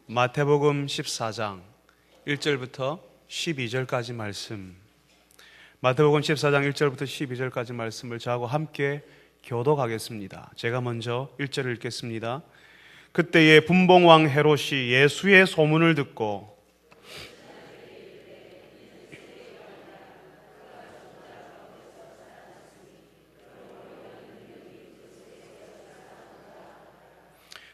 마태복음 14장 1절부터 12절까지 말씀, 마태복음 14장 1절부터 12절까지 말씀을 저하고 함께 교독하겠습니다. 제가 먼저 1절을 읽겠습니다. 그때에 분봉왕 헤롯이 예수의 소문을 듣고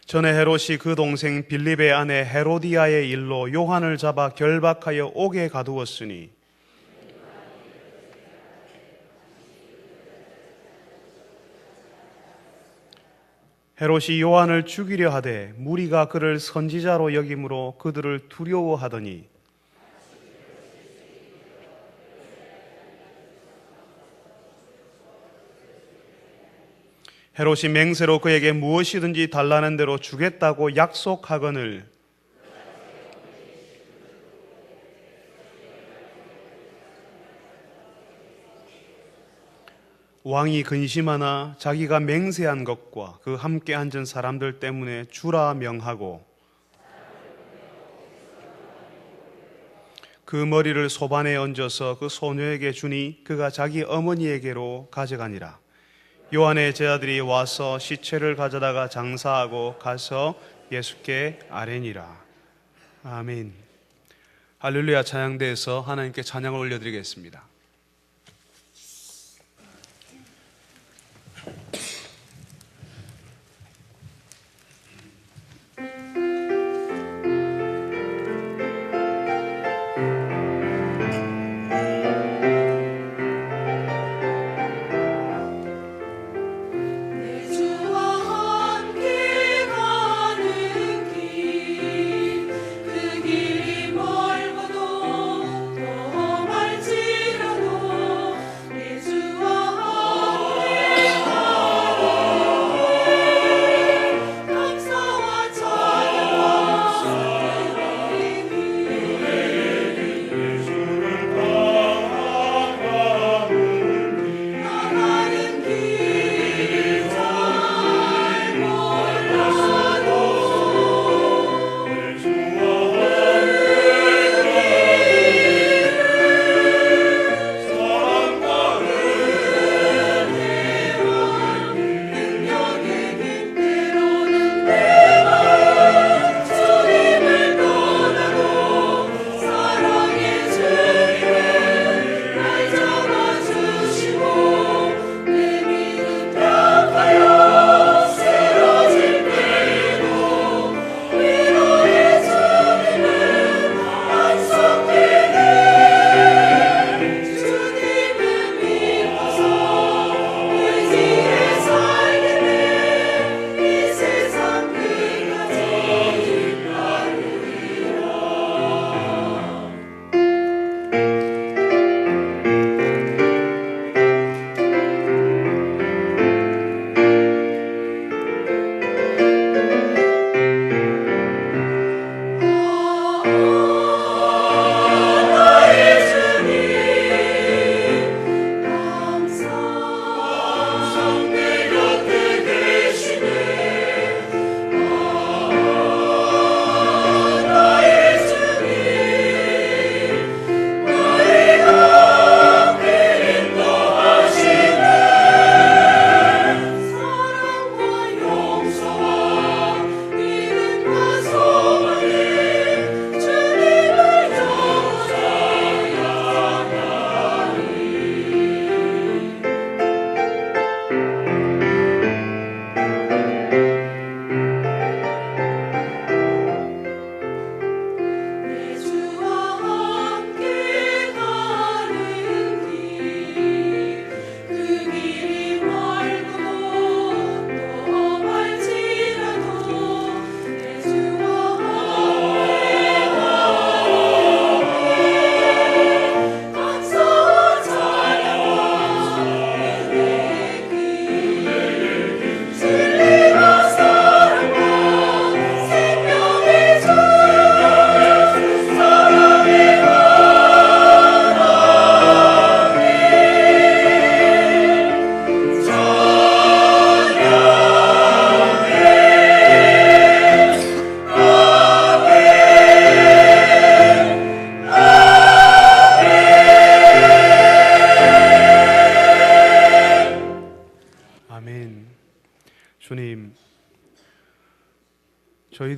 전에 헤롯이 그 동생 빌립의 아내 헤로디아의 일로 요한을 잡아 결박하여 옥에 가두었으니 헤롯이 요한을 죽이려 하되 무리가 그를 선지자로 여김으로 그들을 두려워하더니 헤롯이 맹세로 그에게 무엇이든지 달라는 대로 주겠다고 약속하거늘 왕이 근심하나 자기가 맹세한 것과 그 함께 앉은 사람들 때문에 주라 명하고 그 머리를 소반에 얹어서 그 소녀에게 주니 그가 자기 어머니에게로 가져가니라. 요한의 제자들이 와서 시체를 가져다가 장사하고 가서 예수께 아뢰니라. 아멘. 할렐루야. 찬양대에서 하나님께 찬양을 올려드리겠습니다. 그 길이 멀고도 더 멀지라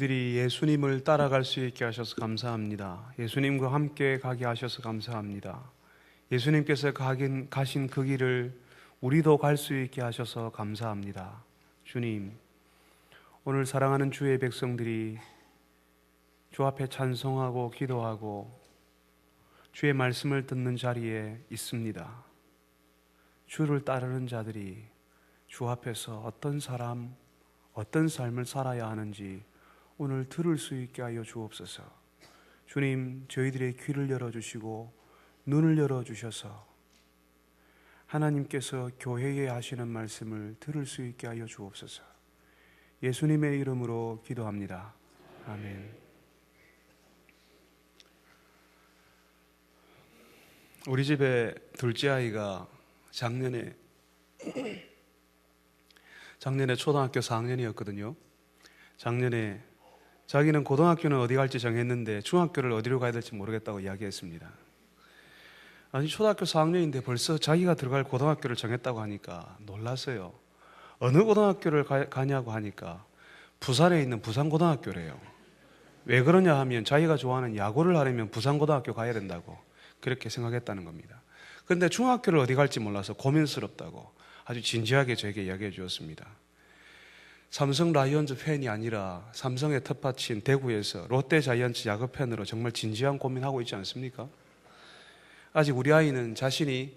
저희들이 예수님을 따라갈 수 있게 하셔서 감사합니다. 예수님과 함께 가게 하셔서 감사합니다. 예수님께서 가신 그 길을 우리도 갈 수 있게 하셔서 감사합니다. 주님, 오늘 사랑하는 주의 백성들이 주 앞에 찬송하고 기도하고 주의 말씀을 듣는 자리에 있습니다. 주를 따르는 자들이 주 앞에서 어떤 삶을 살아야 하는지 오늘 들을 수 있게 하여 주옵소서. 주님, 저희들의 귀를 열어주시고 눈을 열어주셔서 하나님께서 교회에 하시는 말씀을 들을 수 있게 하여 주옵소서. 예수님의 이름으로 기도합니다. 아멘. 우리 집에 둘째 아이가 작년에 초등학교 4학년이었거든요. 작년에 자기는 고등학교는 어디 갈지 정했는데 중학교를 어디로 가야 될지 모르겠다고 이야기했습니다. 아니, 초등학교 4학년인데 벌써 자기가 들어갈 고등학교를 정했다고 하니까 놀랐어요. 어느 고등학교를 가냐고 하니까 부산에 있는 부산고등학교래요. 왜 그러냐 하면 자기가 좋아하는 야구를 하려면 부산고등학교 가야 된다고 그렇게 생각했다는 겁니다. 그런데 중학교를 어디 갈지 몰라서 고민스럽다고 아주 진지하게 저에게 이야기해 주었습니다. 삼성 라이온즈 팬이 아니라 삼성의 텃밭인 대구에서 롯데 자이언츠 야구 팬으로 정말 진지한 고민하고 있지 않습니까? 아직 우리 아이는 자신이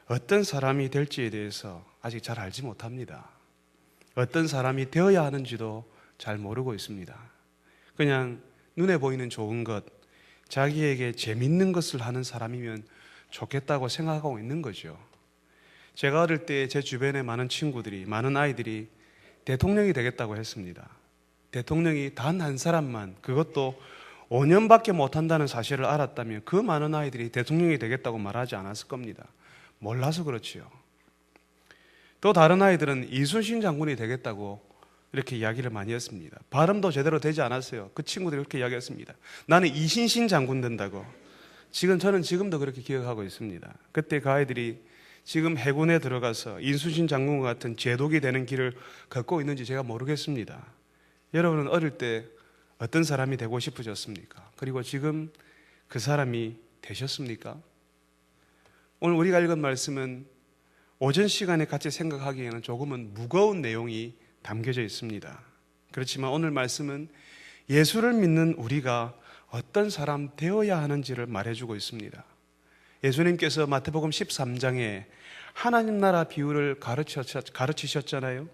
어떤 사람이 될지에 대해서 아직 잘 알지 못합니다. 어떤 사람이 되어야 하는지도 잘 모르고 있습니다. 그냥 눈에 보이는 좋은 것, 자기에게 재밌는 것을 하는 사람이면 좋겠다고 생각하고 있는 거죠. 제가 어릴 때 제 주변에 많은 친구들이, 많은 아이들이 대통령이 되겠다고 했습니다. 대통령이 단 한 사람만, 그것도 5년밖에 못한다는 사실을 알았다면 그 많은 아이들이 대통령이 되겠다고 말하지 않았을 겁니다. 몰라서 그렇지요. 또 다른 아이들은 이순신 장군이 되겠다고 이렇게 이야기를 많이 했습니다. 발음도 제대로 되지 않았어요. 그 친구들이 그렇게 이야기했습니다. 나는 이신신 장군 된다고. 저는 지금도 그렇게 기억하고 있습니다. 그때 그 아이들이 지금 해군에 들어가서 이순신 장군과 같은 제독이 되는 길을 걷고 있는지 제가 모르겠습니다. 여러분은 어릴 때 어떤 사람이 되고 싶으셨습니까? 그리고 지금 그 사람이 되셨습니까? 오늘 우리가 읽은 말씀은 오전 시간에 같이 생각하기에는 조금은 무거운 내용이 담겨져 있습니다. 그렇지만 오늘 말씀은 예수를 믿는 우리가 어떤 사람 되어야 하는지를 말해주고 있습니다. 예수님께서 마태복음 13장에 하나님 나라 비유를 가르치셨잖아요.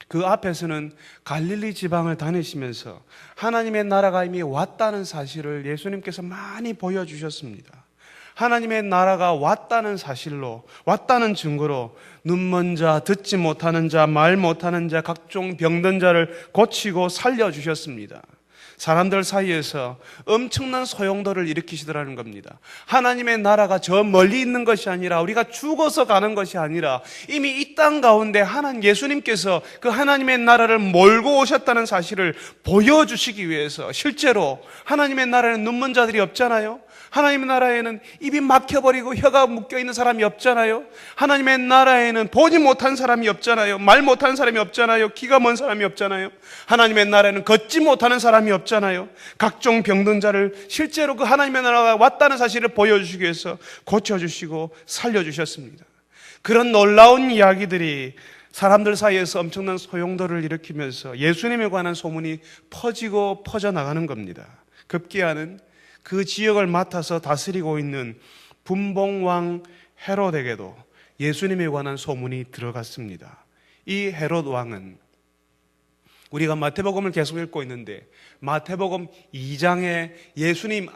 그 앞에서는 갈릴리 지방을 다니시면서 하나님의 나라가 이미 왔다는 사실을 예수님께서 많이 보여주셨습니다. 하나님의 나라가 왔다는 사실로, 왔다는 증거로 눈먼 자, 듣지 못하는 자, 말 못하는 자, 각종 병든 자를 고치고 살려주셨습니다. 사람들 사이에서 엄청난 소용돌이를 일으키시더라는 겁니다. 하나님의 나라가 저 멀리 있는 것이 아니라 우리가 죽어서 가는 것이 아니라 이미 이 땅 가운데 예수님께서 그 하나님의 나라를 몰고 오셨다는 사실을 보여주시기 위해서 실제로 하나님의 나라에는 눈먼 자들이 없잖아요. 하나님의 나라에는 입이 막혀버리고 혀가 묶여있는 사람이 없잖아요. 하나님의 나라에는 보지 못한 사람이 없잖아요. 말 못하는 사람이 없잖아요. 귀가 먼 사람이 없잖아요. 하나님의 나라에는 걷지 못하는 사람이 없잖아요. 각종 병든 자를 실제로 그 하나님의 나라가 왔다는 사실을 보여주시기 위해서 고쳐주시고 살려주셨습니다. 그런 놀라운 이야기들이 사람들 사이에서 엄청난 소용돌이를 일으키면서 예수님에 관한 소문이 퍼지고 퍼져나가는 겁니다. 급기야는 그 지역을 맡아서 다스리고 있는 분봉왕 헤롯에게도 예수님에 관한 소문이 들어갔습니다. 이 헤롯 왕은 우리가 마태복음을 계속 읽고 있는데 마태복음 2장에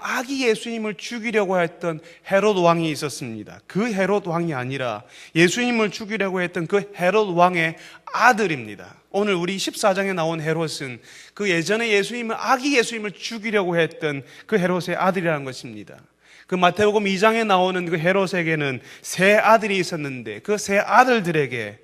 아기 예수님을 죽이려고 했던 헤롯 왕이 있었습니다. 그 헤롯 왕이 아니라 예수님을 죽이려고 했던 그 헤롯 왕의 아들입니다. 오늘 우리 14장에 나온 헤롯은 그 예전에 아기 예수님을 죽이려고 했던 그 헤롯의 아들이라는 것입니다. 그 마태복음 2장에 나오는 그 헤롯에게는 세 아들이 있었는데 그 세 아들들에게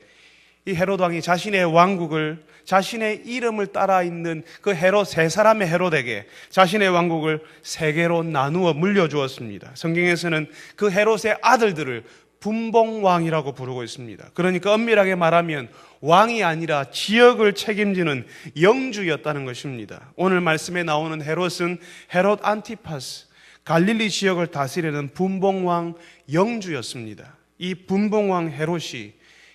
이 헤롯 왕이 자신의 왕국을, 자신의 이름을 따라 있는 그 헤롯, 세 사람의 헤롯에게 자신의 왕국을 세 개로 나누어 물려주었습니다. 성경에서는 그 헤롯의 아들들을 분봉왕이라고 부르고 있습니다. 그러니까 엄밀하게 말하면 왕이 아니라 지역을 책임지는 영주였다는 것입니다. 오늘 말씀에 나오는 헤롯은 헤롯 안티파스, 갈릴리 지역을 다스리는 분봉왕 영주였습니다. 이 분봉왕 헤롯이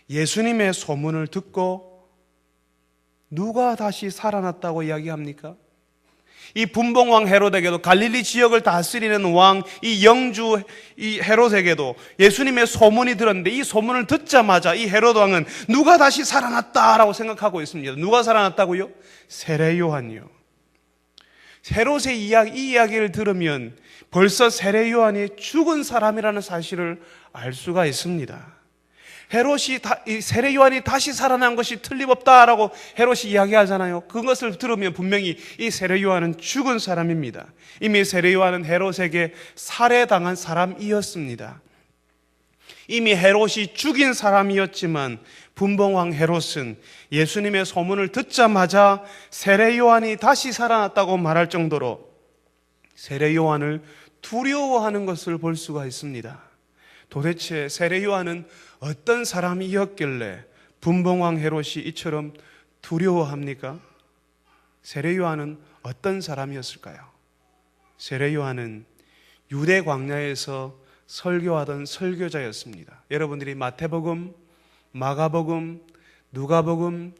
예수님의 소문을 듣고 누가 다시 살아났다고 이야기합니까? 이 분봉왕 헤롯에게도, 갈릴리 지역을 다스리는 왕 이 영주 이 헤롯에게도 예수님의 소문이 들었는데, 이 소문을 듣자마자 이 헤롯 왕은 누가 다시 살아났다라고 생각하고 있습니다. 누가 살아났다고요? 세례 요한이요. 헤롯의 이 이야기를 들으면 벌써 세례 요한이 죽은 사람이라는 사실을 알 수가 있습니다. 세례 요한이 다시 살아난 것이 틀림없다라고 헤롯이 이야기하잖아요. 그것을 들으면 분명히 이 세례 요한은 죽은 사람입니다. 이미 세례 요한은 헤롯에게 살해당한 사람이었습니다. 이미 헤롯이 죽인 사람이었지만 분봉왕 헤롯은 예수님의 소문을 듣자마자 세례 요한이 다시 살아났다고 말할 정도로 세례 요한을 두려워하는 것을 볼 수가 있습니다. 도대체 세례 요한은 어떤 사람이었길래 분봉왕 헤롯이 이처럼 두려워합니까? 세례 요한은 어떤 사람이었을까요? 세례 요한은 유대 광야에서 설교하던 설교자였습니다. 여러분들이 마태복음, 마가복음, 누가복음,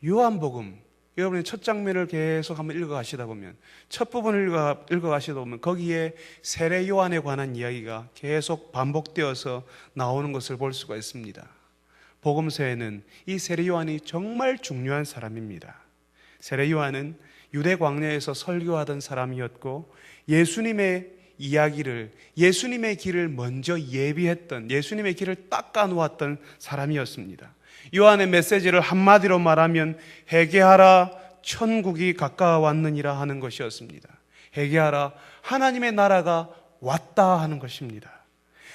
요한복음, 여러분이 첫 장면을 계속 한번 읽어가시다 보면, 첫 부분을 읽어가시다 보면 거기에 세례 요한에 관한 이야기가 계속 반복되어서 나오는 것을 볼 수가 있습니다. 복음서에는 이 세례 요한이 정말 중요한 사람입니다. 세례 요한은 유대 광야에서 설교하던 사람이었고, 예수님의 이야기를, 예수님의 길을 먼저 예비했던, 예수님의 길을 닦아 놓았던 사람이었습니다. 요한의 메시지를 한마디로 말하면 회개하라, 천국이 가까워왔느니라 하는 것이었습니다. 회개하라, 하나님의 나라가 왔다 하는 것입니다.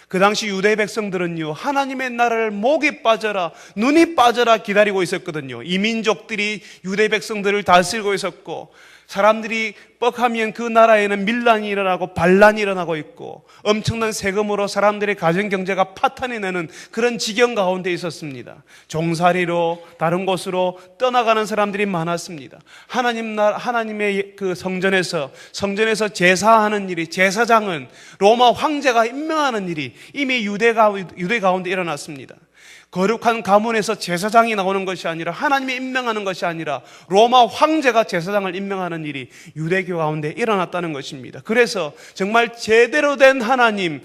그 당시 유대 백성들은요, 하나님의 나라를 목이 빠져라, 눈이 빠져라 기다리고 있었거든요. 이민족들이 유대 백성들을 다스리고 있었고, 사람들이 뻑하면 그 나라에는 밀란이 일어나고 반란이 일어나고 있고, 엄청난 세금으로 사람들의 가정경제가 파탄이 나는 그런 지경 가운데 있었습니다. 종살이로 다른 곳으로 떠나가는 사람들이 많았습니다. 하나님의 그 성전에서 제사하는 일이, 제사장은 로마 황제가 임명하는 일이 이미 유대 가운데 일어났습니다. 거룩한 가문에서 제사장이 나오는 것이 아니라, 하나님이 임명하는 것이 아니라 로마 황제가 제사장을 임명하는 일이 유대교 가운데 일어났다는 것입니다. 그래서 정말 제대로 된 하나님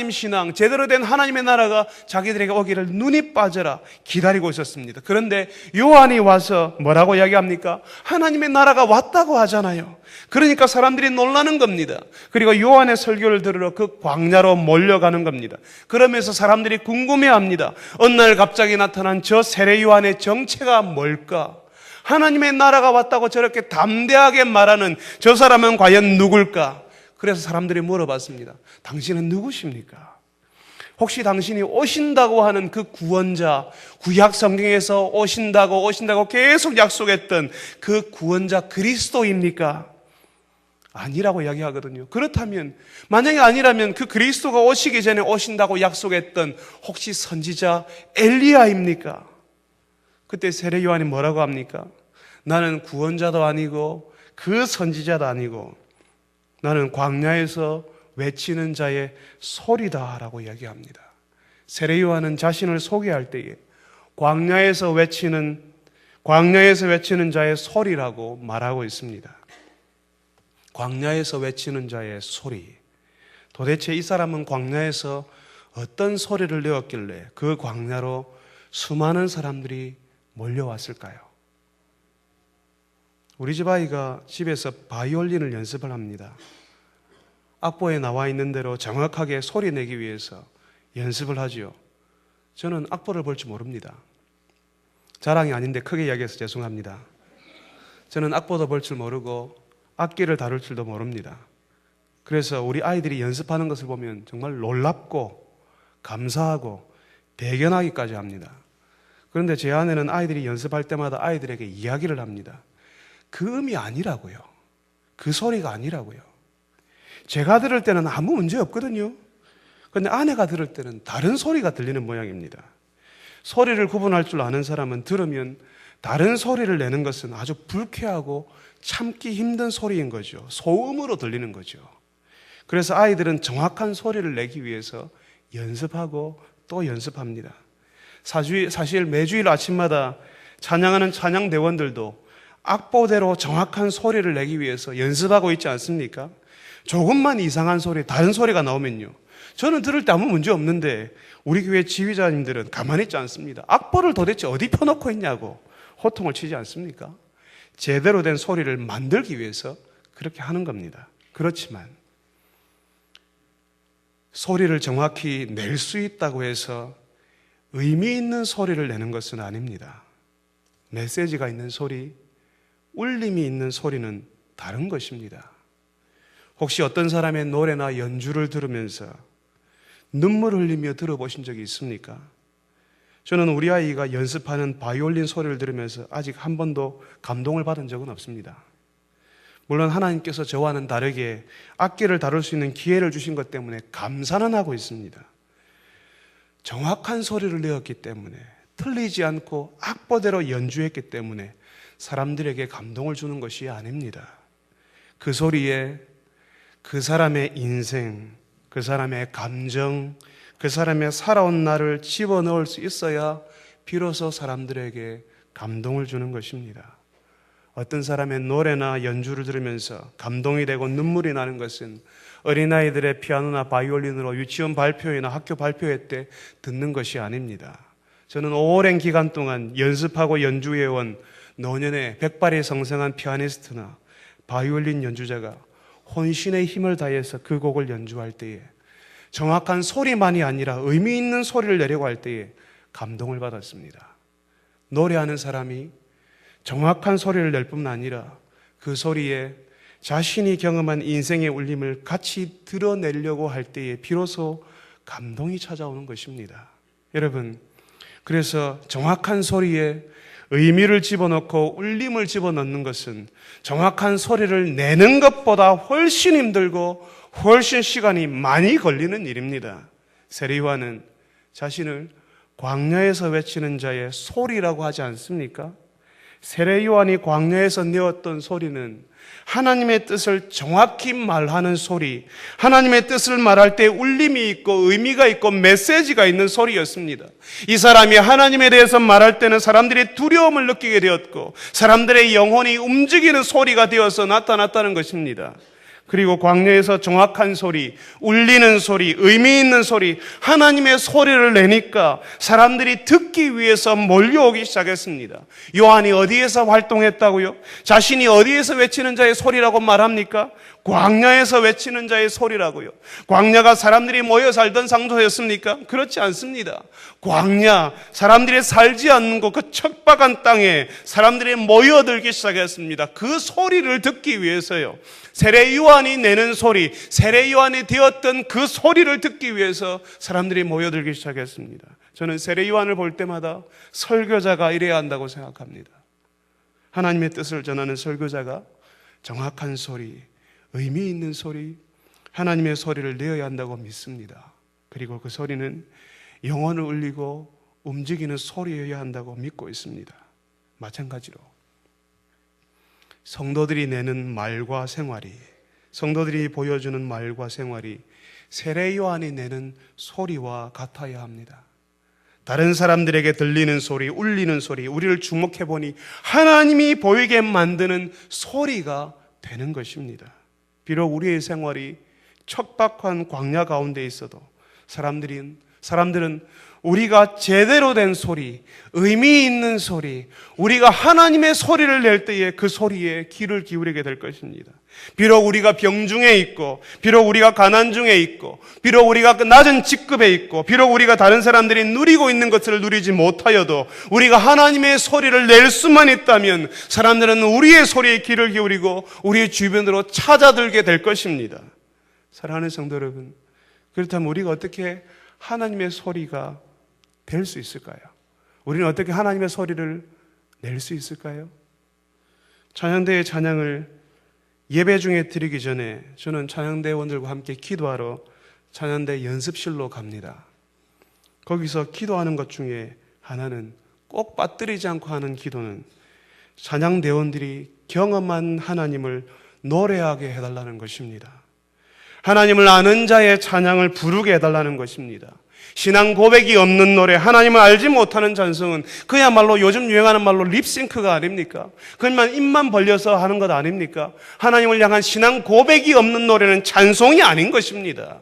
신앙, 제대로 된 하나님의 나라가 자기들에게 오기를 눈이 빠져라 기다리고 있었습니다. 그런데 요한이 와서 뭐라고 이야기합니까? 하나님의 나라가 왔다고 하잖아요. 그러니까 사람들이 놀라는 겁니다. 그리고 요한의 설교를 들으러 그 광야로 몰려가는 겁니다. 그러면서 사람들이 궁금해합니다. 어느 날 갑자기 나타난 저 세례 요한의 정체가 뭘까? 하나님의 나라가 왔다고 저렇게 담대하게 말하는 저 사람은 과연 누굴까? 그래서 사람들이 물어봤습니다. 당신은 누구십니까? 혹시 당신이 오신다고 하는 그 구원자, 구약 성경에서 오신다고 계속 약속했던 그 구원자 그리스도입니까? 아니라고 이야기하거든요. 그렇다면, 만약에 아니라면 그 그리스도가 오시기 전에 오신다고 약속했던 혹시 선지자 엘리야입니까? 그때 세례 요한이 뭐라고 합니까? 나는 구원자도 아니고 그 선지자도 아니고 나는 광야에서 외치는 자의 소리다라고 이야기합니다. 세례 요한은 자신을 소개할 때에 광야에서 외치는 자의 소리라고 말하고 있습니다. 광야에서 외치는 자의 소리. 도대체 이 사람은 광야에서 어떤 소리를 내었길래 그 광야로 수많은 사람들이 몰려왔을까요? 우리 집 아이가 집에서 바이올린을 연습을 합니다. 악보에 나와 있는 대로 정확하게 소리 내기 위해서 연습을 하지요. 저는 악보를 볼 줄 모릅니다. 자랑이 아닌데 크게 이야기해서 죄송합니다. 저는 악보도 볼 줄 모르고 악기를 다룰 줄도 모릅니다. 그래서 우리 아이들이 연습하는 것을 보면 정말 놀랍고 감사하고 대견하기까지 합니다. 그런데 제 아내는 아이들이 연습할 때마다 아이들에게 이야기를 합니다. 그 음이 아니라고요. 그 소리가 아니라고요. 제가 들을 때는 아무 문제 없거든요. 그런데 아내가 들을 때는 다른 소리가 들리는 모양입니다. 소리를 구분할 줄 아는 사람은 들으면 다른 소리를 내는 것은 아주 불쾌하고 참기 힘든 소리인 거죠. 소음으로 들리는 거죠. 그래서 아이들은 정확한 소리를 내기 위해서 연습하고 또 연습합니다. 사실 매주일 아침마다 찬양하는 찬양대원들도 악보대로 정확한 소리를 내기 위해서 연습하고 있지 않습니까? 조금만 이상한 소리, 다른 소리가 나오면요, 저는 들을 때 아무 문제 없는데 우리 교회 지휘자님들은 가만히 있지 않습니다. 악보를 도대체 어디 펴놓고 있냐고 호통을 치지 않습니까? 제대로 된 소리를 만들기 위해서 그렇게 하는 겁니다. 그렇지만 소리를 정확히 낼 수 있다고 해서 의미 있는 소리를 내는 것은 아닙니다. 메시지가 있는 소리, 울림이 있는 소리는 다른 것입니다. 혹시 어떤 사람의 노래나 연주를 들으면서 눈물 흘리며 들어보신 적이 있습니까? 저는 우리 아이가 연습하는 바이올린 소리를 들으면서 아직 한 번도 감동을 받은 적은 없습니다. 물론 하나님께서 저와는 다르게 악기를 다룰 수 있는 기회를 주신 것 때문에 감사는 하고 있습니다. 정확한 소리를 내었기 때문에, 틀리지 않고 악보대로 연주했기 때문에 사람들에게 감동을 주는 것이 아닙니다. 그 소리에 그 사람의 인생, 그 사람의 감정, 그 사람의 살아온 날을 집어넣을 수 있어야 비로소 사람들에게 감동을 주는 것입니다. 어떤 사람의 노래나 연주를 들으면서 감동이 되고 눈물이 나는 것은 어린아이들의 피아노나 바이올린으로 유치원 발표회나 학교 발표회 때 듣는 것이 아닙니다. 저는 오랜 기간 동안 연습하고 연주해온 노년의 백발이 성생한 피아니스트나 바이올린 연주자가 혼신의 힘을 다해서 그 곡을 연주할 때에 정확한 소리만이 아니라 의미 있는 소리를 내려고 할 때에 감동을 받았습니다. 노래하는 사람이 정확한 소리를 낼 뿐만 아니라 그 소리에 자신이 경험한 인생의 울림을 같이 드러내려고 할 때에 비로소 감동이 찾아오는 것입니다. 여러분, 그래서 정확한 소리에 의미를 집어넣고 울림을 집어넣는 것은 정확한 소리를 내는 것보다 훨씬 힘들고 훨씬 시간이 많이 걸리는 일입니다. 세례 요한은 자신을 광야에서 외치는 자의 소리라고 하지 않습니까? 세례 요한이 광야에서 내었던 소리는 하나님의 뜻을 정확히 말하는 소리, 하나님의 뜻을 말할 때 울림이 있고 의미가 있고 메시지가 있는 소리였습니다. 이 사람이 하나님에 대해서 말할 때는 사람들이 두려움을 느끼게 되었고 사람들의 영혼이 움직이는 소리가 되어서 나타났다는 것입니다. 그리고 광야에서 정확한 소리, 울리는 소리, 의미 있는 소리, 하나님의 소리를 내니까 사람들이 듣기 위해서 몰려오기 시작했습니다. 요한이 어디에서 활동했다고요? 자신이 어디에서 외치는 자의 소리라고 말합니까? 광야에서 외치는 자의 소리라고요. 광야가 사람들이 모여 살던 장소였습니까? 그렇지 않습니다. 광야, 사람들이 살지 않는 곳, 그 척박한 땅에 사람들이 모여들기 시작했습니다. 그 소리를 듣기 위해서요. 세례 요한이 내는 소리, 세례 요한이 되었던 그 소리를 듣기 위해서 사람들이 모여들기 시작했습니다. 저는 세례 요한을 볼 때마다 설교자가 이래야 한다고 생각합니다. 하나님의 뜻을 전하는 설교자가 정확한 소리, 의미 있는 소리, 하나님의 소리를 내어야 한다고 믿습니다. 그리고 그 소리는 영혼을 울리고 움직이는 소리여야 한다고 믿고 있습니다. 마찬가지로 성도들이 내는 말과 생활이, 성도들이 보여주는 말과 생활이 세례 요한이 내는 소리와 같아야 합니다. 다른 사람들에게 들리는 소리, 울리는 소리, 우리를 주목해 보니 하나님이 보이게 만드는 소리가 되는 것입니다. 비록 우리의 생활이 척박한 광야 가운데 있어도 사람들은 우리가 제대로 된 소리, 의미 있는 소리, 우리가 하나님의 소리를 낼 때에 그 소리에 귀를 기울이게 될 것입니다. 비록 우리가 병중에 있고, 비록 우리가 가난 중에 있고, 비록 우리가 낮은 직급에 있고, 비록 우리가 다른 사람들이 누리고 있는 것을 누리지 못하여도 우리가 하나님의 소리를 낼 수만 있다면 사람들은 우리의 소리에 귀를 기울이고 우리의 주변으로 찾아들게 될 것입니다. 사랑하는 성도 여러분, 그렇다면 우리가 어떻게 하나님의 소리가 될 수 있을까요? 우리는 어떻게 하나님의 소리를 낼 수 있을까요? 찬양대의 찬양을 예배 중에 드리기 전에 저는 찬양대원들과 함께 기도하러 찬양대 연습실로 갑니다. 거기서 기도하는 것 중에 하나는, 꼭 빠뜨리지 않고 하는 기도는 찬양대원들이 경험한 하나님을 노래하게 해달라는 것입니다. 하나님을 아는 자의 찬양을 부르게 해달라는 것입니다. 신앙 고백이 없는 노래, 하나님을 알지 못하는 찬송은 그야말로 요즘 유행하는 말로 립싱크가 아닙니까? 그만 입만 벌려서 하는 것 아닙니까? 하나님을 향한 신앙 고백이 없는 노래는 찬송이 아닌 것입니다.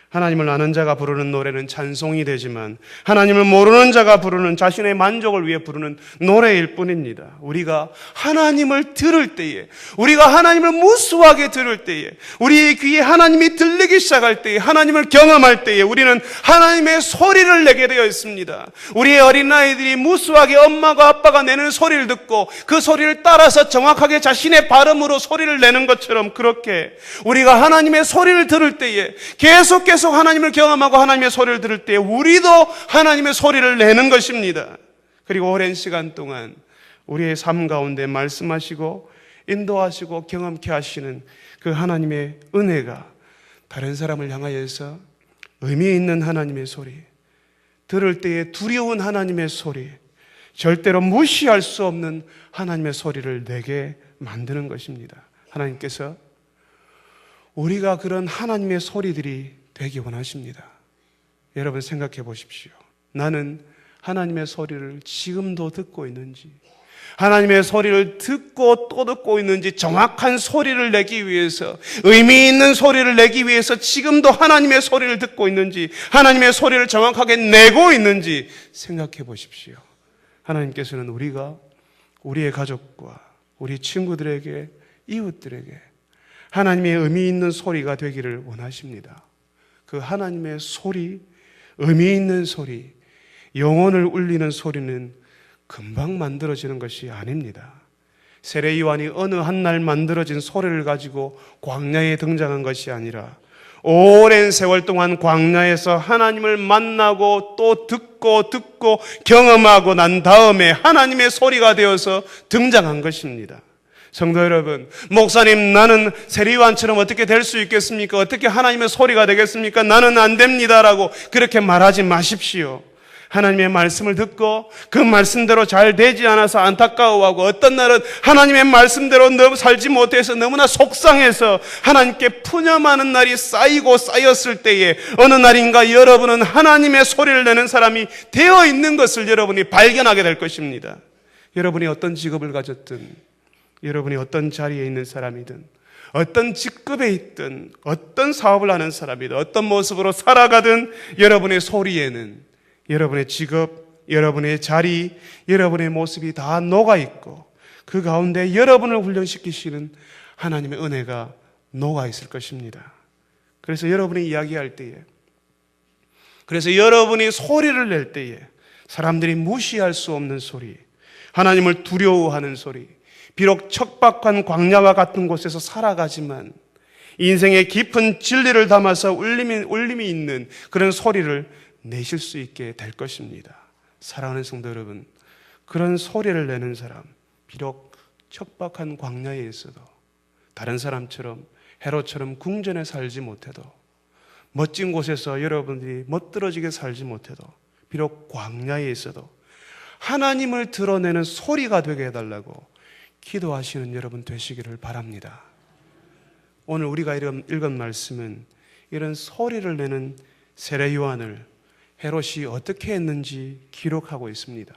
하나님을 아는 자가 부르는 노래는 찬송이 되지만 하나님을 모르는 자가 부르는, 자신의 만족을 위해 부르는 노래일 뿐입니다. 우리가 하나님을 들을 때에, 우리가 하나님을 무수하게 들을 때에, 우리의 귀에 하나님이 들리기 시작할 때에, 하나님을 경험할 때에 우리는 하나님의 소리를 내게 되어 있습니다. 우리의 어린아이들이 무수하게 엄마가 아빠가 내는 소리를 듣고 그 소리를 따라서 정확하게 자신의 발음으로 소리를 내는 것처럼, 그렇게 우리가 하나님의 소리를 들을 때에, 계속 하나님을 경험하고 하나님의 소리를 들을 때 우리도 하나님의 소리를 내는 것입니다. 그리고 오랜 시간 동안 우리의 삶 가운데 말씀하시고 인도하시고 경험케 하시는 그 하나님의 은혜가 다른 사람을 향하여서 의미 있는 하나님의 소리, 들을 때에 두려운 하나님의 소리, 절대로 무시할 수 없는 하나님의 소리를 내게 만드는 것입니다. 하나님께서 우리가 그런 하나님의 소리들이 되기 원하십니다. 여러분 생각해 보십시오. 나는 하나님의 소리를 지금도 듣고 있는지, 하나님의 소리를 듣고 또 듣고 있는지, 정확한 소리를 내기 위해서, 의미 있는 소리를 내기 위해서 지금도 하나님의 소리를 듣고 있는지, 하나님의 소리를 정확하게 내고 있는지 생각해 보십시오. 하나님께서는 우리가 우리의 가족과 우리 친구들에게, 이웃들에게 하나님의 의미 있는 소리가 되기를 원하십니다. 그 하나님의 소리, 의미 있는 소리, 영혼을 울리는 소리는 금방 만들어지는 것이 아닙니다. 세례 요한이 어느 한 날 만들어진 소리를 가지고 광야에 등장한 것이 아니라 오랜 세월 동안 광야에서 하나님을 만나고 또 듣고 경험하고 난 다음에 하나님의 소리가 되어서 등장한 것입니다. 성도 여러분, 목사님, 나는 세례요한처럼 어떻게 될 수 있겠습니까? 어떻게 하나님의 소리가 되겠습니까? 나는 안 됩니다라고 그렇게 말하지 마십시오. 하나님의 말씀을 듣고 그 말씀대로 잘 되지 않아서 안타까워하고, 어떤 날은 하나님의 말씀대로 살지 못해서 너무나 속상해서 하나님께 푸념하는 날이 쌓이고 쌓였을 때에 어느 날인가 여러분은 하나님의 소리를 내는 사람이 되어 있는 것을 여러분이 발견하게 될 것입니다. 여러분이 어떤 직업을 가졌든, 여러분이 어떤 자리에 있는 사람이든, 어떤 직급에 있든, 어떤 사업을 하는 사람이든, 어떤 모습으로 살아가든 여러분의 소리에는 여러분의 직업, 여러분의 자리, 여러분의 모습이 다 녹아있고 그 가운데 여러분을 훈련시키시는 하나님의 은혜가 녹아있을 것입니다. 그래서 여러분이 이야기할 때에, 그래서 여러분이 소리를 낼 때에 사람들이 무시할 수 없는 소리, 하나님을 두려워하는 소리, 비록 척박한 광야와 같은 곳에서 살아가지만 인생의 깊은 진리를 담아서 울림이 있는 그런 소리를 내실 수 있게 될 것입니다. 사랑하는 성도 여러분, 그런 소리를 내는 사람, 비록 척박한 광야에 있어도, 다른 사람처럼 헤롯처럼 궁전에 살지 못해도, 멋진 곳에서 여러분들이 멋들어지게 살지 못해도, 비록 광야에 있어도 하나님을 드러내는 소리가 되게 해달라고 기도하시는 여러분 되시기를 바랍니다. 오늘 우리가 읽은 말씀은 이런 소리를 내는 세례 요한을 헤롯이 어떻게 했는지 기록하고 있습니다.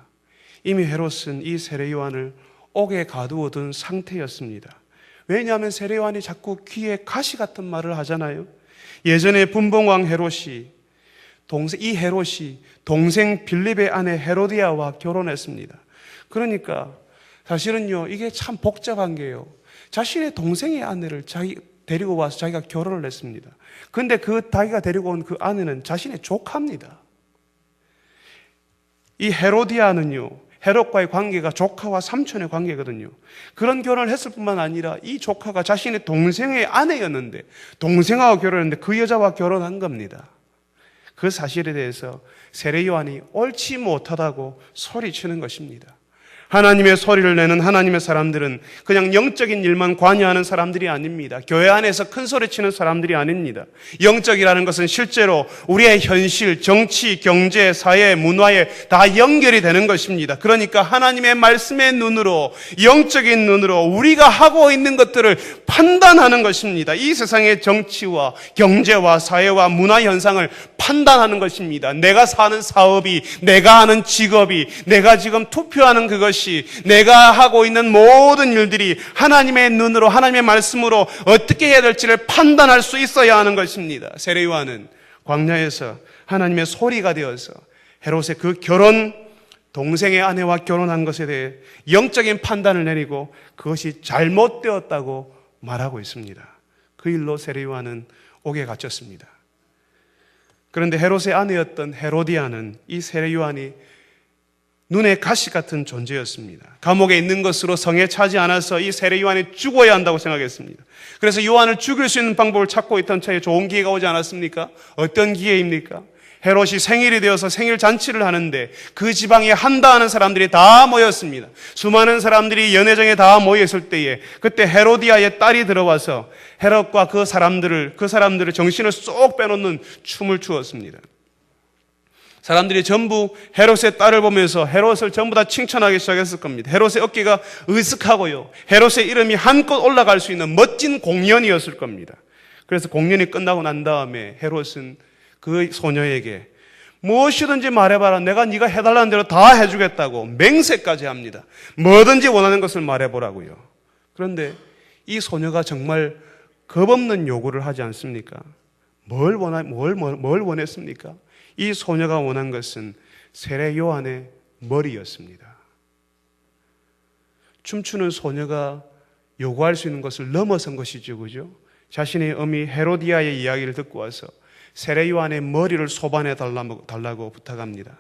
이미 헤롯은 이 세례 요한을 옥에 가두어둔 상태였습니다. 왜냐하면 세례 요한이 자꾸 귀에 가시 같은 말을 하잖아요. 예전에 분봉왕 헤롯이 이 헤롯이 동생 빌립의 아내 헤로디아와 결혼했습니다. 그러니까 사실은요, 이게 참 복잡한 게요, 자신의 동생의 아내를 데리고 와서 자기가 결혼을 했습니다. 그런데 자기가 데리고 온 그 아내는 자신의 조카입니다. 이 헤로디아는요, 헤롯과의 관계가 조카와 삼촌의 관계거든요. 그런 결혼을 했을 뿐만 아니라 이 조카가 자신의 동생의 아내였는데, 동생하고 결혼했는데 그 여자와 결혼한 겁니다. 그 사실에 대해서 세례 요한이 옳지 못하다고 소리치는 것입니다. 하나님의 소리를 내는 하나님의 사람들은 그냥 영적인 일만 관여하는 사람들이 아닙니다. 교회 안에서 큰 소리 치는 사람들이 아닙니다. 영적이라는 것은 실제로 우리의 현실, 정치, 경제, 사회, 문화에 다 연결이 되는 것입니다. 그러니까 하나님의 말씀의 눈으로, 영적인 눈으로 우리가 하고 있는 것들을 판단하는 것입니다. 이 세상의 정치와 경제와 사회와 문화 현상을 판단하는 것입니다. 내가 사는 사업이, 내가 하는 직업이, 내가 지금 투표하는 그것이, 내가 하고 있는 모든 일들이 하나님의 눈으로, 하나님의 말씀으로 어떻게 해야 될지를 판단할 수 있어야 하는 것입니다. 세례 요한은 광야에서 하나님의 소리가 되어서 헤롯의 그 동생의 아내와 결혼한 것에 대해 영적인 판단을 내리고 그것이 잘못되었다고 말하고 있습니다. 그 일로 세례 요한은 옥에 갇혔습니다. 그런데 헤롯의 아내였던 헤로디아는 이 세례 요한이 눈의 가시 같은 존재였습니다. 감옥에 있는 것으로 성에 차지 않아서 이 세례 요한이 죽어야 한다고 생각했습니다. 그래서 요한을 죽일 수 있는 방법을 찾고 있던 차에 좋은 기회가 오지 않았습니까? 어떤 기회입니까? 헤롯이 생일이 되어서 생일 잔치를 하는데 그 지방에 한다 하는 사람들이 다 모였습니다. 수많은 사람들이 연회장에 다 모였을 때에 그때 헤로디아의 딸이 들어와서 헤롯과 그 사람들을 정신을 쏙 빼놓는 춤을 추었습니다. 사람들이 전부 헤롯의 딸을 보면서 헤롯을 전부 다 칭찬하기 시작했을 겁니다. 헤롯의 어깨가 으쓱하고요, 헤롯의 이름이 한껏 올라갈 수 있는 멋진 공연이었을 겁니다. 그래서 공연이 끝나고 난 다음에 헤롯은 그 소녀에게 무엇이든지 말해봐라, 내가 네가 해달라는 대로 다 해주겠다고 맹세까지 합니다. 뭐든지 원하는 것을 말해보라고요. 그런데 이 소녀가 정말 겁없는 요구를 하지 않습니까? 뭘 원했습니까? 이 소녀가 원한 것은 세례 요한의 머리였습니다. 춤추는 소녀가 요구할 수 있는 것을 넘어선 것이죠, 그죠? 자신의 어미 헤로디아의 이야기를 듣고 와서 세례 요한의 머리를 소반해 달라고 부탁합니다.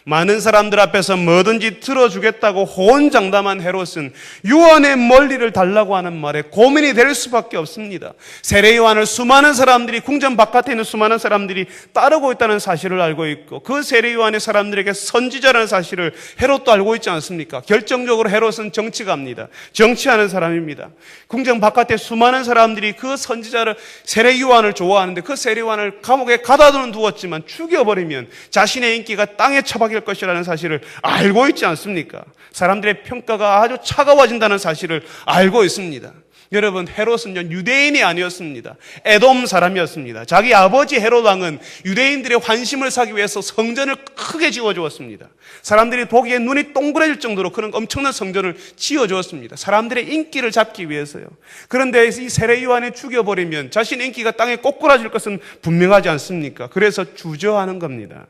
많은 사람들 앞에서 뭐든지 들어주겠다고 호언장담한 헤롯은 요한의 머리를 달라고 하는 말에 고민이 될 수밖에 없습니다. 세례 요한을 수많은 사람들이, 궁전 바깥에 있는 수많은 사람들이 따르고 있다는 사실을 알고 있고, 그 세례 요한의 사람들에게 선지자라는 사실을 헤롯도 알고 있지 않습니까? 결정적으로 헤롯은 정치가입니다. 정치하는 사람입니다. 궁전 바깥에 수많은 사람들이 그 선지자를, 세례 요한을 좋아하는데 그 세례 요한을 감옥에 가둬두는 두었지만 죽여버리면 자신의 인기가 땅에 처박힐 것이라는 사실을 알고 있지 않습니까? 사람들의 평가가 아주 차가워진다는 사실을 알고 있습니다. 여러분, 헤롯은요, 유대인이 아니었습니다. 에돔 사람이었습니다. 자기 아버지 헤롯 왕은 유대인들의 환심을 사기 위해서 성전을 크게 지어주었습니다. 사람들이 보기에 눈이 동그래질 정도로 그런 엄청난 성전을 지어주었습니다. 사람들의 인기를 잡기 위해서요. 그런데 이 세례 요한이 죽여버리면 자신의 인기가 땅에 꼬꾸라질 것은 분명하지 않습니까? 그래서 주저하는 겁니다.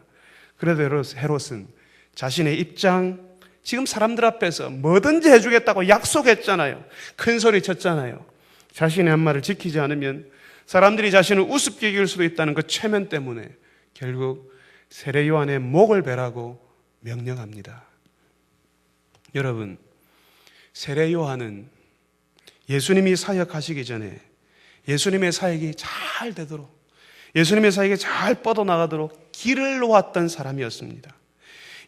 그래도 헤롯은 자신의 입장, 지금 사람들 앞에서 뭐든지 해주겠다고 약속했잖아요. 큰 소리 쳤잖아요. 자신의 한 말을 지키지 않으면 사람들이 자신을 우습게 여길 수도 있다는 그 체면 때문에 결국 세례 요한의 목을 베라고 명령합니다. 여러분, 세례 요한은 예수님이 사역하시기 전에 예수님의 사역이 잘 되도록, 예수님의 사역이 잘 뻗어나가도록 길을 놓았던 사람이었습니다.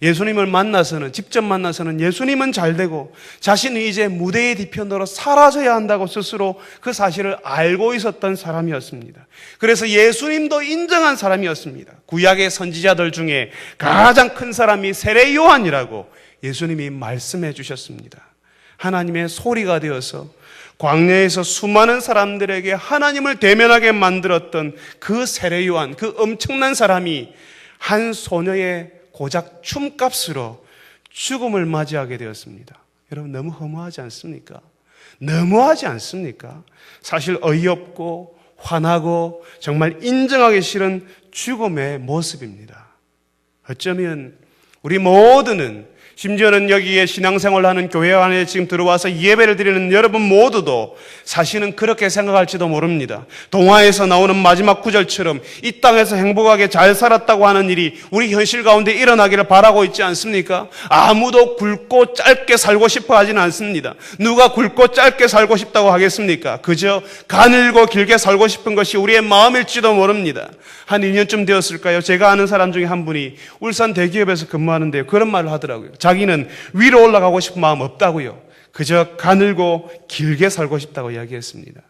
예수님을 만나서는, 직접 만나서는 예수님은 잘 되고 자신이 이제 무대의 뒤편으로 사라져야 한다고 스스로 그 사실을 알고 있었던 사람이었습니다. 그래서 예수님도 인정한 사람이었습니다. 구약의 선지자들 중에 가장 큰 사람이 세례 요한이라고 예수님이 말씀해 주셨습니다. 하나님의 소리가 되어서 광야에서 수많은 사람들에게 하나님을 대면하게 만들었던 그 세례 요한, 그 엄청난 사람이 한 소녀의 고작 춤값으로 죽음을 맞이하게 되었습니다. 여러분, 너무 허무하지 않습니까? 너무하지 않습니까? 사실 어이없고 화나고 정말 인정하기 싫은 죽음의 모습입니다. 어쩌면 우리 모두는, 심지어는 여기에 신앙생활을 하는 교회 안에 지금 들어와서 예배를 드리는 여러분 모두도 사실은 그렇게 생각할지도 모릅니다. 동화에서 나오는 마지막 구절처럼 이 땅에서 행복하게 잘 살았다고 하는 일이 우리 현실 가운데 일어나기를 바라고 있지 않습니까? 아무도 굵고 짧게 살고 싶어 하지는 않습니다. 누가 굵고 짧게 살고 싶다고 하겠습니까? 그저 가늘고 길게 살고 싶은 것이 우리의 마음일지도 모릅니다. 한 2년쯤 되었을까요? 제가 아는 사람 중에 한 분이 울산 대기업에서 근무하는데 그런 말을 하더라고요. 자기는 위로 올라가고 싶은 마음 없다고요. 그저 가늘고 길게 살고 싶다고 이야기했습니다.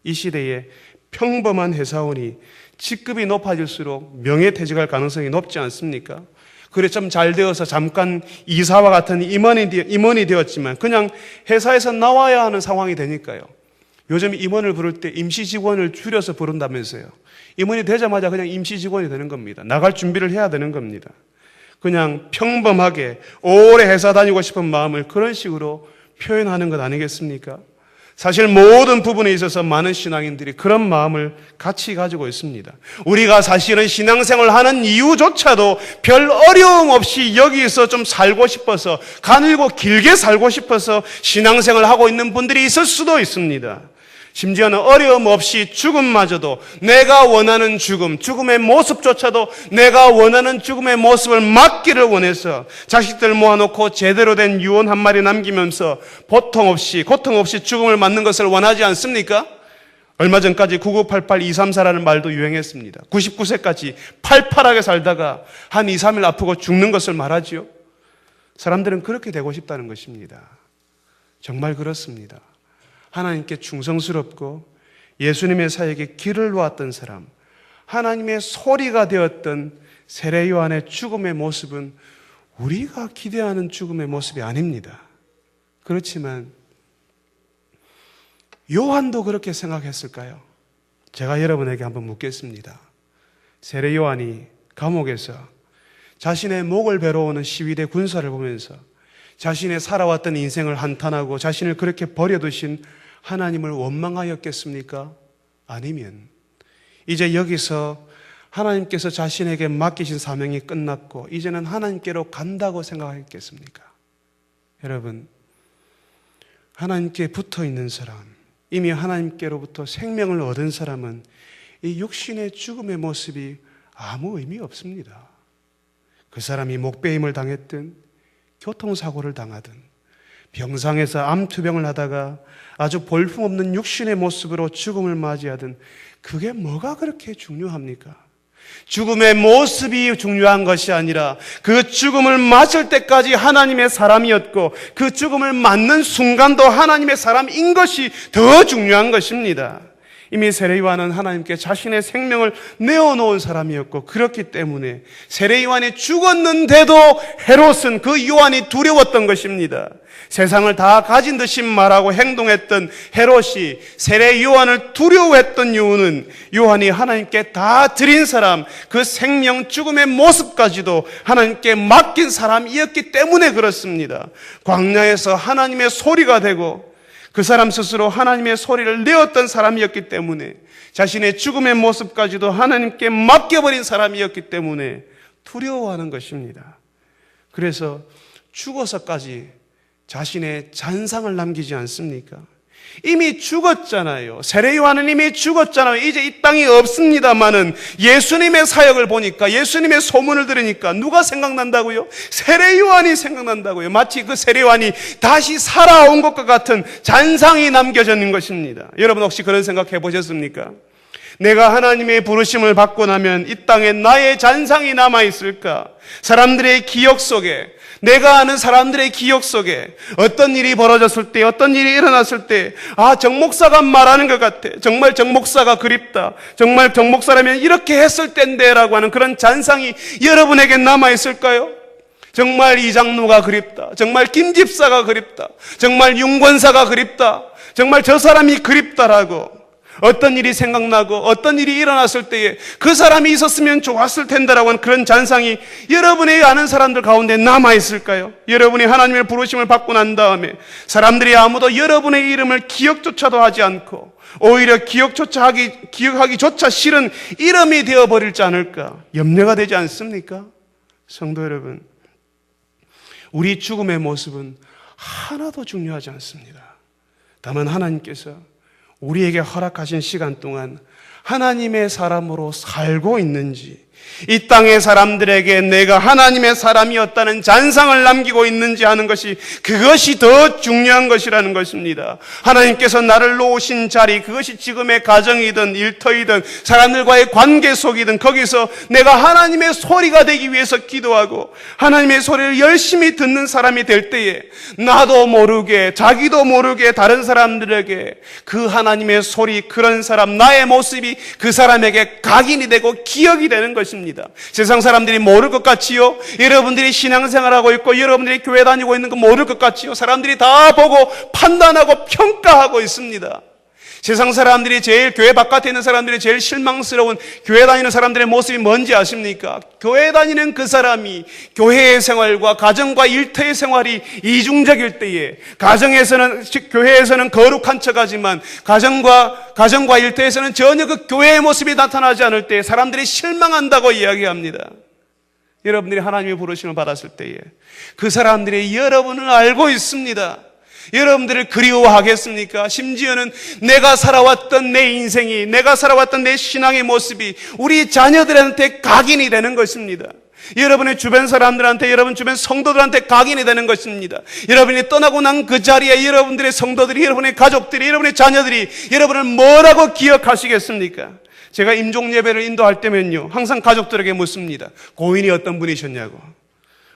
이 시대에 평범한 회사원이 직급이 높아질수록 명예퇴직할 가능성이 높지 않습니까? 그래 좀 잘 되어서 잠깐 이사와 같은 임원이 되었지만 그냥 회사에서 나와야 하는 상황이 되니까요. 요즘 임원을 부를 때 임시 직원을 줄여서 부른다면서요. 임원이 되자마자 그냥 임시 직원이 되는 겁니다. 나갈 준비를 해야 되는 겁니다. 그냥 평범하게 오래 회사 다니고 싶은 마음을 그런 식으로 표현하는 것 아니겠습니까? 사실 모든 부분에 있어서 많은 신앙인들이 그런 마음을 같이 가지고 있습니다. 우리가 사실은 신앙생활을 하는 이유조차도 별 어려움 없이 여기서 좀 살고 싶어서, 가늘고 길게 살고 싶어서 신앙생활을 하고 있는 분들이 있을 수도 있습니다. 심지어는 어려움 없이 죽음마저도 내가 원하는 죽음, 죽음의 모습조차도 내가 원하는 죽음의 모습을 맞기를 원해서 자식들 모아놓고 제대로 된 유언 한 마리 남기면서 고통 없이 죽음을 맞는 것을 원하지 않습니까? 얼마 전까지 9988-234라는 말도 유행했습니다. 99세까지 팔팔하게 살다가 한 2, 3일 아프고 죽는 것을 말하지요. 사람들은 그렇게 되고 싶다는 것입니다. 정말 그렇습니다. 하나님께 충성스럽고 예수님의 사역에 길을 놓았던 사람, 하나님의 소리가 되었던 세례 요한의 죽음의 모습은 우리가 기대하는 죽음의 모습이 아닙니다. 그렇지만 요한도 그렇게 생각했을까요? 제가 여러분에게 한번 묻겠습니다. 세례 요한이 감옥에서 자신의 목을 베러 오는 시위대 군사를 보면서 자신의 살아왔던 인생을 한탄하고 자신을 그렇게 버려두신 하나님을 원망하였겠습니까? 아니면 이제 여기서 하나님께서 자신에게 맡기신 사명이 끝났고 이제는 하나님께로 간다고 생각했겠습니까? 여러분, 하나님께 붙어 있는 사람, 이미 하나님께로부터 생명을 얻은 사람은 이 육신의 죽음의 모습이 아무 의미 없습니다. 그 사람이 목베임을 당했든 교통사고를 당하든 병상에서 암투병을 하다가 아주 볼품없는 육신의 모습으로 죽음을 맞이하든 그게 뭐가 그렇게 중요합니까? 죽음의 모습이 중요한 것이 아니라 그 죽음을 맞을 때까지 하나님의 사람이었고 그 죽음을 맞는 순간도 하나님의 사람인 것이 더 중요한 것입니다. 이미 세례 요한은 하나님께 자신의 생명을 내어놓은 사람이었고 그렇기 때문에 세례 요한이 죽었는데도 헤롯은 그 요한이 두려웠던 것입니다. 세상을 다 가진 듯이 말하고 행동했던 헤롯이 세례 요한을 두려워했던 이유는 요한이 하나님께 다 드린 사람, 그 생명 죽음의 모습까지도 하나님께 맡긴 사람이었기 때문에 그렇습니다. 광야에서 하나님의 소리가 되고 그 사람 스스로 하나님의 소리를 내었던 사람이었기 때문에 자신의 죽음의 모습까지도 하나님께 맡겨버린 사람이었기 때문에 두려워하는 것입니다. 그래서 죽어서까지 자신의 잔상을 남기지 않습니까? 이미 죽었잖아요. 세례 요한은 이미 죽었잖아요. 이제 이 땅이 없습니다마는 예수님의 사역을 보니까, 예수님의 소문을 들으니까 누가 생각난다고요? 세례 요한이 생각난다고요. 마치 그 세례 요한이 다시 살아온 것과 같은 잔상이 남겨져 있는 것입니다. 여러분 혹시 그런 생각 해보셨습니까? 내가 하나님의 부르심을 받고 나면 이 땅에 나의 잔상이 남아있을까? 사람들의 기억 속에, 내가 아는 사람들의 기억 속에 어떤 일이 벌어졌을 때, 어떤 일이 일어났을 때, 정 목사가 말하는 것 같아. 정말 정 목사가 그립다. 정말 정 목사라면 이렇게 했을 텐데 라고 하는 그런 잔상이 여러분에게 남아있을까요? 정말 이 장로가 그립다. 정말 김 집사가 그립다. 정말 윤 권사가 그립다. 정말 저 사람이 그립다라고 어떤 일이 생각나고 어떤 일이 일어났을 때에 그 사람이 있었으면 좋았을 텐데라고 하는 그런 잔상이 여러분의 아는 사람들 가운데 남아있을까요? 여러분이 하나님의 부르심을 받고 난 다음에 사람들이 아무도 여러분의 이름을 기억조차도 하지 않고 오히려 기억하기조차 싫은 이름이 되어버릴지 않을까 염려가 되지 않습니까? 성도 여러분, 우리 죽음의 모습은 하나도 중요하지 않습니다. 다만 하나님께서 우리에게 허락하신 시간 동안 하나님의 사람으로 살고 있는지, 이 땅의 사람들에게 내가 하나님의 사람이었다는 잔상을 남기고 있는지 하는 것이, 그것이 더 중요한 것이라는 것입니다. 하나님께서 나를 놓으신 자리, 그것이 지금의 가정이든 일터이든 사람들과의 관계 속이든 거기서 내가 하나님의 소리가 되기 위해서 기도하고 하나님의 소리를 열심히 듣는 사람이 될 때에 나도 모르게, 자기도 모르게 다른 사람들에게 그 하나님의 소리, 그런 사람, 나의 모습이 그 사람에게 각인이 되고 기억이 되는 것입니다. 세상 사람들이 모를 것 같지요? 여러분들이 신앙생활하고 있고 여러분들이 교회 다니고 있는 거 모를 것 같지요? 사람들이 다 보고 판단하고 평가하고 있습니다. 세상 사람들이 제일, 교회 바깥에 있는 사람들이 제일 실망스러운 교회 다니는 사람들의 모습이 뭔지 아십니까? 교회 다니는 그 사람이 교회의 생활과 가정과 일터의 생활이 이중적일 때에, 교회에서는 거룩한 척하지만 가정과 일터에서는 전혀 그 교회의 모습이 나타나지 않을 때 사람들이 실망한다고 이야기합니다. 여러분들이 하나님의 부르심을 받았을 때에 그 사람들이 여러분을 알고 있습니다. 여러분들을 그리워하겠습니까? 심지어는 내가 살아왔던 내 인생이, 내가 살아왔던 내 신앙의 모습이 우리 자녀들한테 각인이 되는 것입니다. 여러분의 주변 사람들한테, 여러분 주변 성도들한테 각인이 되는 것입니다. 여러분이 떠나고 난 그 자리에 여러분들의 성도들이, 여러분의 가족들이, 여러분의 자녀들이 여러분을 뭐라고 기억하시겠습니까? 제가 임종 예배를 인도할 때면요, 항상 가족들에게 묻습니다. 고인이 어떤 분이셨냐고.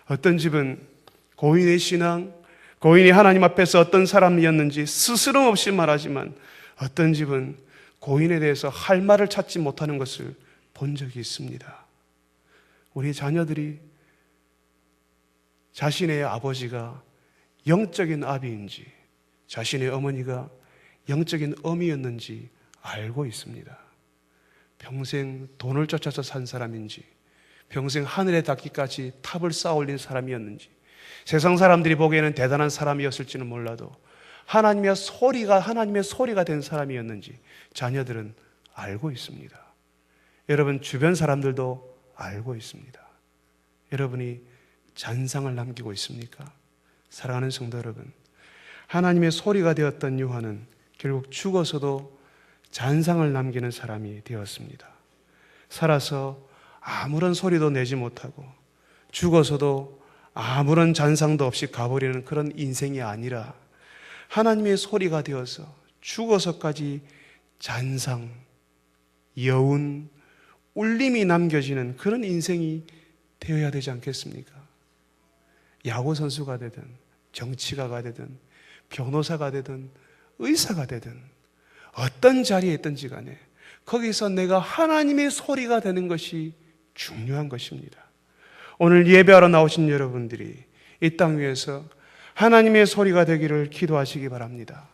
어떤 집은 고인의 신앙, 고인이 하나님 앞에서 어떤 사람이었는지 스스럼 없이 말하지만 어떤 집은 고인에 대해서 할 말을 찾지 못하는 것을 본 적이 있습니다. 우리 자녀들이 자신의 아버지가 영적인 아비인지 자신의 어머니가 영적인 어미였는지 알고 있습니다. 평생 돈을 쫓아서 산 사람인지, 평생 하늘에 닿기까지 탑을 쌓아 올린 사람이었는지, 세상 사람들이 보기에는 대단한 사람이었을지는 몰라도 하나님의 소리가 된 사람이었는지 자녀들은 알고 있습니다. 여러분 주변 사람들도 알고 있습니다. 여러분이 잔상을 남기고 있습니까? 사랑하는 성도 여러분, 하나님의 소리가 되었던 요한은 결국 죽어서도 잔상을 남기는 사람이 되었습니다. 살아서 아무런 소리도 내지 못하고 죽어서도 아무런 잔상도 없이 가버리는 그런 인생이 아니라 하나님의 소리가 되어서 죽어서까지 잔상, 여운, 울림이 남겨지는 그런 인생이 되어야 되지 않겠습니까? 야구선수가 되든 정치가가 되든 변호사가 되든 의사가 되든 어떤 자리에 있든지 간에 거기서 내가 하나님의 소리가 되는 것이 중요한 것입니다. 오늘 예배하러 나오신 여러분들이 이 땅 위에서 하나님의 소리가 되기를 기도하시기 바랍니다.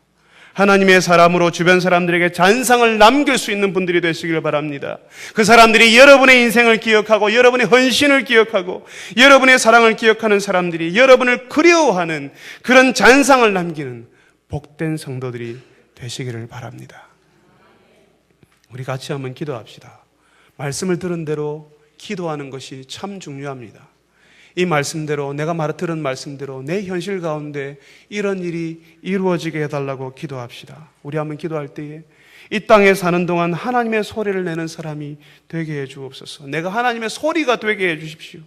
하나님의 사람으로 주변 사람들에게 잔상을 남길 수 있는 분들이 되시길 바랍니다. 그 사람들이 여러분의 인생을 기억하고 여러분의 헌신을 기억하고 여러분의 사랑을 기억하는 사람들이 여러분을 그리워하는 그런 잔상을 남기는 복된 성도들이 되시기를 바랍니다. 우리 같이 한번 기도합시다. 말씀을 들은 대로 기도하는 것이 참 중요합니다. 이 말씀대로, 내가 들은 말씀대로 내 현실 가운데 이런 일이 이루어지게 해달라고 기도합시다. 우리 한번 기도할 때에 이 땅에 사는 동안 하나님의 소리를 내는 사람이 되게 해 주옵소서. 내가 하나님의 소리가 되게 해 주십시오.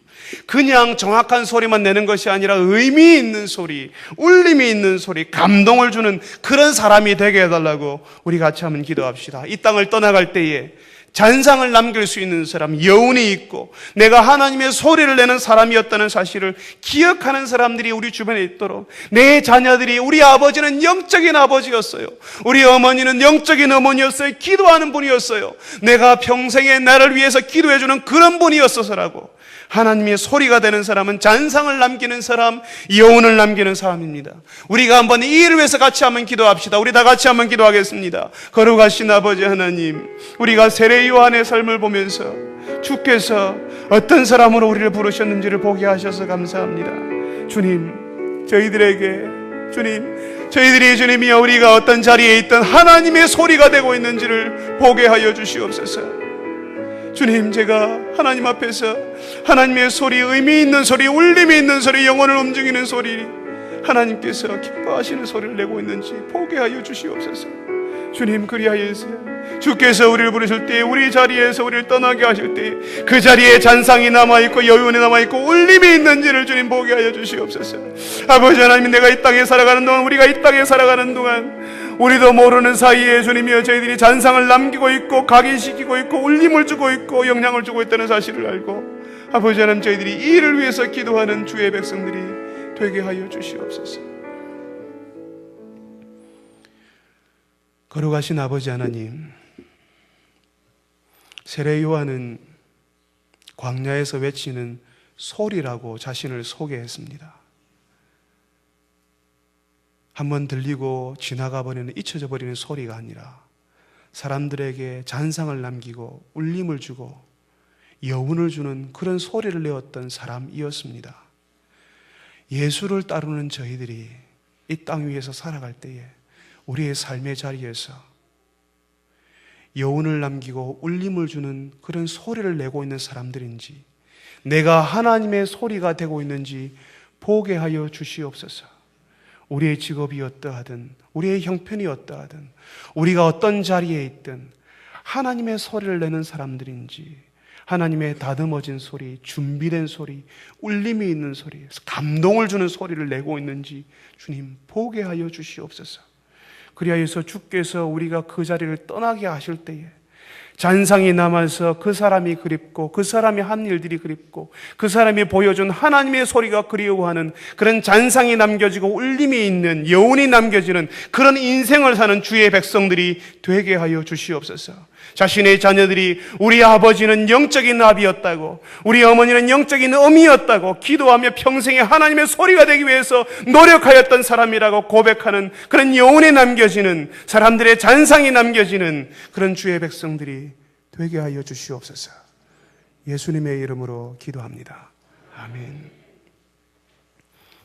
그냥 정확한 소리만 내는 것이 아니라 의미 있는 소리, 울림이 있는 소리, 감동을 주는 그런 사람이 되게 해달라고 우리 같이 한번 기도합시다. 이 땅을 떠나갈 때에 잔상을 남길 수 있는 사람, 여운이 있고 내가 하나님의 소리를 내는 사람이었다는 사실을 기억하는 사람들이 우리 주변에 있도록, 내 자녀들이, 우리 아버지는 영적인 아버지였어요, 우리 어머니는 영적인 어머니였어요, 기도하는 분이었어요, 내가 평생에 나를 위해서 기도해주는 그런 분이었어서라고 하나님의 소리가 되는 사람은 잔상을 남기는 사람, 여운을 남기는 사람입니다. 우리가 한번 이 일을 위해서 같이 한번 기도합시다. 우리 다 같이 한번 기도하겠습니다. 거룩하신 아버지 하나님, 우리가 세례 요한의 삶을 보면서 주께서 어떤 사람으로 우리를 부르셨는지를 보게 하셔서 감사합니다. 주님, 저희들이 주님이여 우리가 어떤 자리에 있던 하나님의 소리가 되고 있는지를 보게 하여 주시옵소서. 주님, 제가 하나님 앞에서 하나님의 소리, 의미 있는 소리, 울림이 있는 소리, 영혼을 움직이는 소리, 하나님께서 기뻐하시는 소리를 내고 있는지 보게 하여 주시옵소서. 주님, 그리하여서 주께서 우리를 부르실 때, 우리 자리에서 우리를 떠나게 하실 때 그 자리에 잔상이 남아있고 여운이 남아있고 울림이 있는지를 주님 보게 하여 주시옵소서. 아버지 하나님, 내가 이 땅에 살아가는 동안, 우리가 이 땅에 살아가는 동안 우리도 모르는 사이에 주님이여 저희들이 잔상을 남기고 있고 각인시키고 있고 울림을 주고 있고 영향을 주고 있다는 사실을 알고, 아버지 하나님, 저희들이 이 일을 위해서 기도하는 주의 백성들이 되게 하여 주시옵소서. 걸어가신 아버지 하나님, 세례 요한은 광야에서 외치는 소리라고 자신을 소개했습니다. 한번 들리고 지나가 버리는, 잊혀져 버리는 소리가 아니라 사람들에게 잔상을 남기고 울림을 주고 여운을 주는 그런 소리를 내었던 사람이었습니다. 예수를 따르는 저희들이 이 땅 위에서 살아갈 때에 우리의 삶의 자리에서 여운을 남기고 울림을 주는 그런 소리를 내고 있는 사람들인지, 내가 하나님의 소리가 되고 있는지 보게 하여 주시옵소서. 우리의 직업이 어떠하든, 우리의 형편이 어떠하든, 우리가 어떤 자리에 있든 하나님의 소리를 내는 사람들인지, 하나님의 다듬어진 소리, 준비된 소리, 울림이 있는 소리, 감동을 주는 소리를 내고 있는지 주님 보게 하여 주시옵소서. 그리하여서 주께서 우리가 그 자리를 떠나게 하실 때에 잔상이 남아서 그 사람이 그립고, 그 사람이 한 일들이 그립고, 그 사람이 보여준 하나님의 소리가 그리워하는 그런 잔상이 남겨지고 울림이 있는, 여운이 남겨지는 그런 인생을 사는 주의 백성들이 되게 하여 주시옵소서. 자신의 자녀들이 우리 아버지는 영적인 아비였다고, 우리 어머니는 영적인 어미였다고 기도하며 평생에 하나님의 소리가 되기 위해서 노력하였던 사람이라고 고백하는 그런 여운이 남겨지는, 사람들의 잔상이 남겨지는 그런 주의 백성들이 되게 하여 주시옵소서. 예수님의 이름으로 기도합니다. 아멘.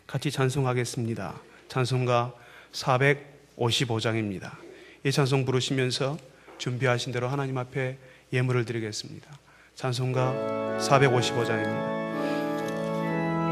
같이 찬송하겠습니다. 찬송가 455장입니다. 이 찬송 부르시면서 준비하신 대로 하나님 앞에 예물을 드리겠습니다. 찬송가 455장입니다.